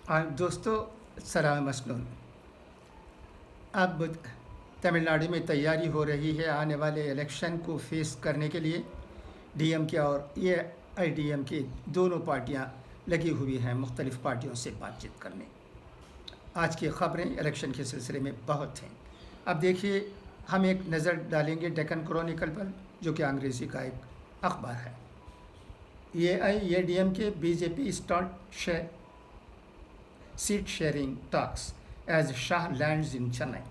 दोस्तों, सलाम मसनून। अब तमिलनाडु में तैयारी हो रही है आने वाले इलेक्शन को फेस करने के लिए। डीएमके और एआईडीएमके दोनों पार्टियां लगी हुई हैं मुख्तलिफ़ पार्टियों से बातचीत करने। आज की ख़बरें इलेक्शन के सिलसिले में बहुत हैं। अब देखिए, हम एक नज़र डालेंगे डेक्कन क्रॉनिकल पर, जो कि अंग्रेज़ी का एक अखबार है। AIADMK BJP start seat sharing talks as Shah lands in Chennai.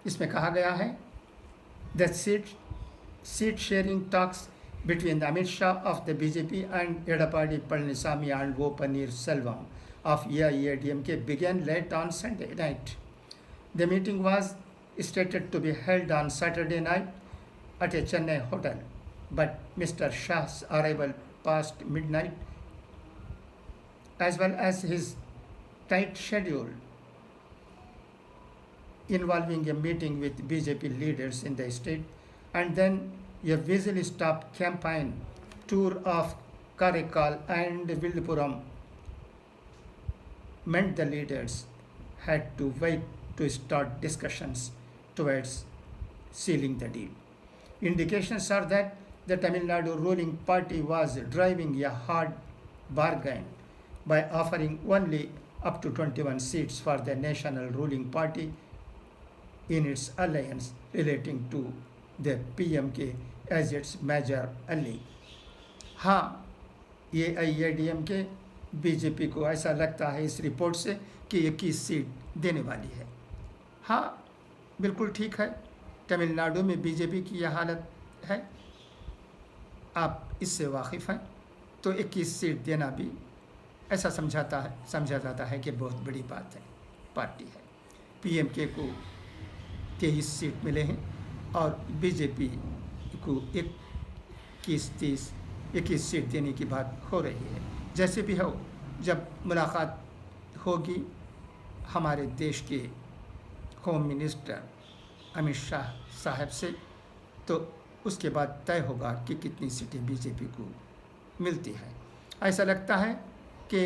इसमें कहा गया है the seat sharing talks between Amit Shah of the BJP and Edappadi Palanisamy and O Pannirselvam of AIADMK began late on Sunday night. The meeting was stated to be held on Saturday night at a Chennai hotel, but Mr. Shah's arrival past midnight, as well as his tight schedule involving a meeting with BJP leaders in the state and then a visually stopped campaign tour of Karaikal and Villupuram meant the leaders had to wait to start discussions towards sealing the deal. Indications are that the Tamil Nadu ruling party was driving a hard bargain by offering only up to 21 seats for the national ruling party in its alliance relating to the PMK as its major ally. हाँ, AIADMK BJP को ऐसा लगता है इस report से कि 21 seat देने वाली है। हाँ, बिल्कुल ठीक है। तमिलनाडु में बीजेपी की यह हालत है, आप इससे वाकिफ़ हैं। तो 21 सीट देना भी ऐसा समझा जाता है कि बहुत बड़ी बात है। पार्टी है, पीएमके को 23 सीट मिले हैं और बीजेपी को 21 सीट देने की बात हो रही है। जैसे भी हो, जब मुलाकात होगी हमारे देश के होम मिनिस्टर अमित शाह साहब से, तो उसके बाद तय होगा कि कितनी सीटें बीजेपी को मिलती हैं। ऐसा लगता है कि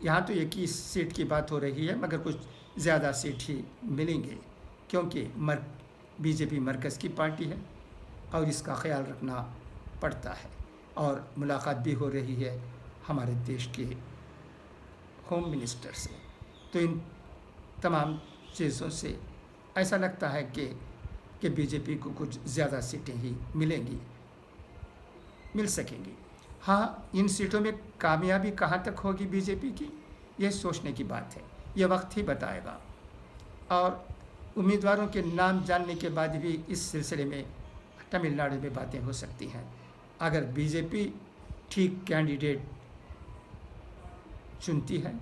यहाँ तो 21 सीट की बात हो रही है, मगर कुछ ज़्यादा सीट ही मिलेंगे, क्योंकि बीजेपी मरकज़ की पार्टी है और इसका ख्याल रखना पड़ता है। और मुलाकात भी हो रही है हमारे देश के होम मिनिस्टर से। तो इन तमाम चीज़ों से ऐसा लगता है कि बीजेपी को कुछ ज़्यादा सीटें ही मिल सकेंगी। हाँ, इन सीटों में कामयाबी कहाँ तक होगी बीजेपी की, यह सोचने की बात है। यह वक्त ही बताएगा। और उम्मीदवारों के नाम जानने के बाद भी इस सिलसिले में तमिलनाडु में बातें हो सकती हैं। अगर बीजेपी ठीक कैंडिडेट चुनती है,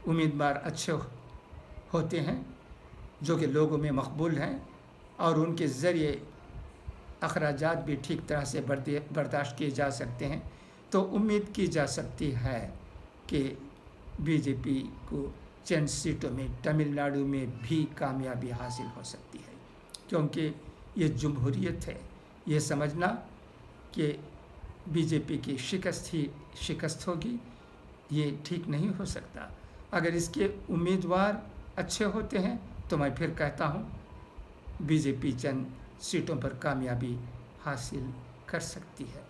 उम्मीदवार अच्छे होते हैं जो कि लोगों में मकबूल हैं और उनके ज़रिए अखराजात भी ठीक तरह से बर्दाश्त किए जा सकते हैं, तो उम्मीद की जा सकती है कि बीजेपी को चंद सीटों में तमिलनाडु में भी कामयाबी हासिल हो सकती है। क्योंकि ये जमहूरियत है। ये समझना कि बीजेपी की शिकस्त होगी, ये ठीक नहीं हो सकता। अगर इसके उम्मीदवार अच्छे होते हैं तो मैं फिर कहता हूँ बीजेपी चंद सीटों पर कामयाबी हासिल कर सकती है।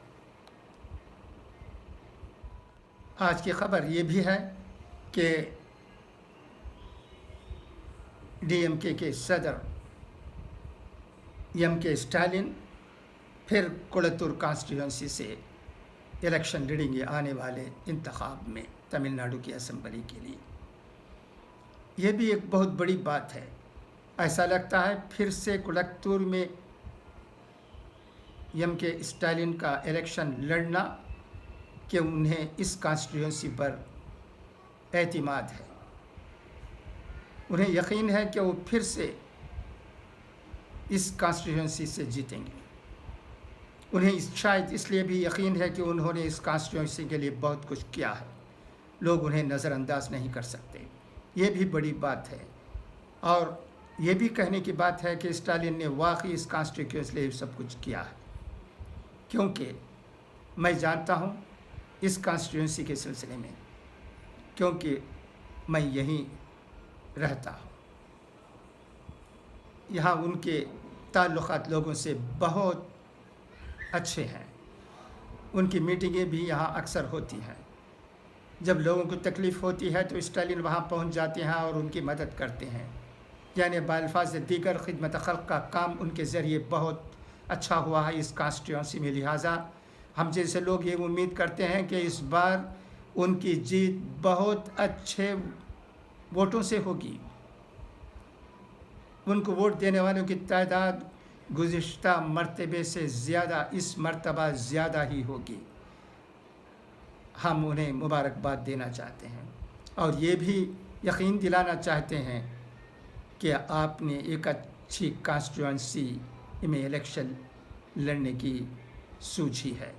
आज की खबर ये भी है कि डीएमके के सदर एमके स्टालिन फिर कोड़त्तूर कॉन्स्टिट्यूंसी से इलेक्शन लड़ेंगे आने वाले इंतखाब में तमिलनाडु की असेंबली के लिए। यह भी एक बहुत बड़ी बात है। ऐसा लगता है फिर से कोड़त्तूर में एमके स्टालिन का इलेक्शन लड़ना कि उन्हें इस कॉन्स्टिट्यूंसी पर एतमाद है। उन्हें यकीन है कि वो फिर से इस कॉन्स्टिट्यूंसी से जीतेंगे। उन्हें शायद इसलिए भी यकीन है कि उन्होंने इस कॉन्स्टिट्यूंसी के लिए बहुत कुछ किया है। लोग उन्हें नज़रअंदाज नहीं कर सकते। ये भी बड़ी बात है। और ये भी कहने की बात है कि स्टालिन ने वाकई इस कॉन्स्टिट्यूंसी के लिए सब कुछ किया है, क्योंकि मैं जानता हूँ इस कॉन्स्टिट्यूंसी के सिलसिले में, क्योंकि میں یہیں رہتا ہوں۔ یہاں ان کے تعلقات لوگوں سے بہت اچھے ہیں، ان کی میٹنگیں بھی یہاں اکثر ہوتی ہیں۔ جب لوگوں کو تکلیف ہوتی ہے تو اسٹالن وہاں پہنچ جاتے ہیں اور ان کی مدد کرتے ہیں، یعنی بالفاظ دیگر خدمت خلق کا کام ان کے ذریعے بہت اچھا ہوا ہے اس کانسٹیٹیوئنسی میں۔ لہٰذا ہم جیسے لوگ یہ امید کرتے ہیں کہ اس بار ان کی جیت بہت اچھے ووٹوں سے ہوگی۔ ان کو ووٹ دینے والوں کی تعداد گزشتہ مرتبے سے زیادہ اس مرتبہ زیادہ ہی ہوگی۔ ہم انہیں مبارکباد دینا چاہتے ہیں اور یہ بھی یقین دلانا چاہتے ہیں کہ آپ نے ایک اچھی کانسٹیٹیوئنسی میں الیکشن لڑنے کی سوچی ہے۔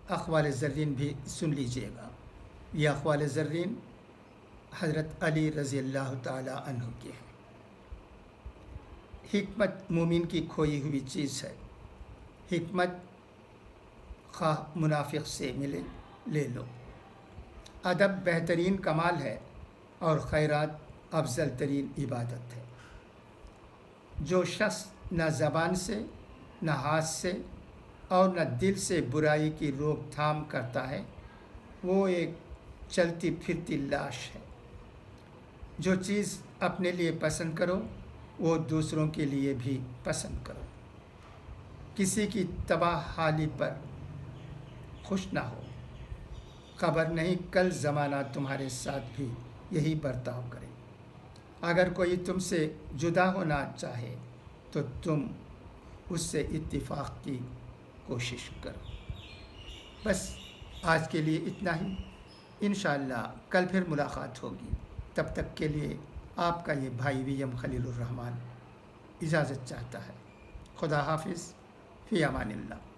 اقوال زرین بھی سن لیجئے گا۔ یہ اقوال زرین حضرت علی رضی اللہ تعالی عنہ کی ہیں۔ حکمت مومن کی کھوئی ہوئی چیز ہے۔ حکمت خواہ منافق سے ملے لے لو۔ ادب بہترین کمال ہے اور خیرات افضل ترین عبادت ہے۔ جو شخص نہ زبان سے، نہ ہاتھ سے اور نہ دل سے برائی کی روک تھام کرتا ہے، وہ ایک چلتی پھرتی لاش ہے۔ جو چیز اپنے لیے پسند کرو وہ دوسروں کے لیے بھی پسند کرو۔ کسی کی تباہ حالی پر خوش نہ ہو۔ خبر نہیں کل زمانہ تمہارے ساتھ بھی یہی برتاؤ کرے۔ اگر کوئی تم سے جدا ہونا چاہے تو تم اس سے اتفاق کی کوشش کرو۔ بس آج کے لیے اتنا ہی۔ انشاءاللہ کل پھر ملاقات ہوگی۔ تب تک کے لیے آپ کا یہ بھائی وی ایم خلیل الرحمن اجازت چاہتا ہے۔ خدا حافظ، فی امان اللہ۔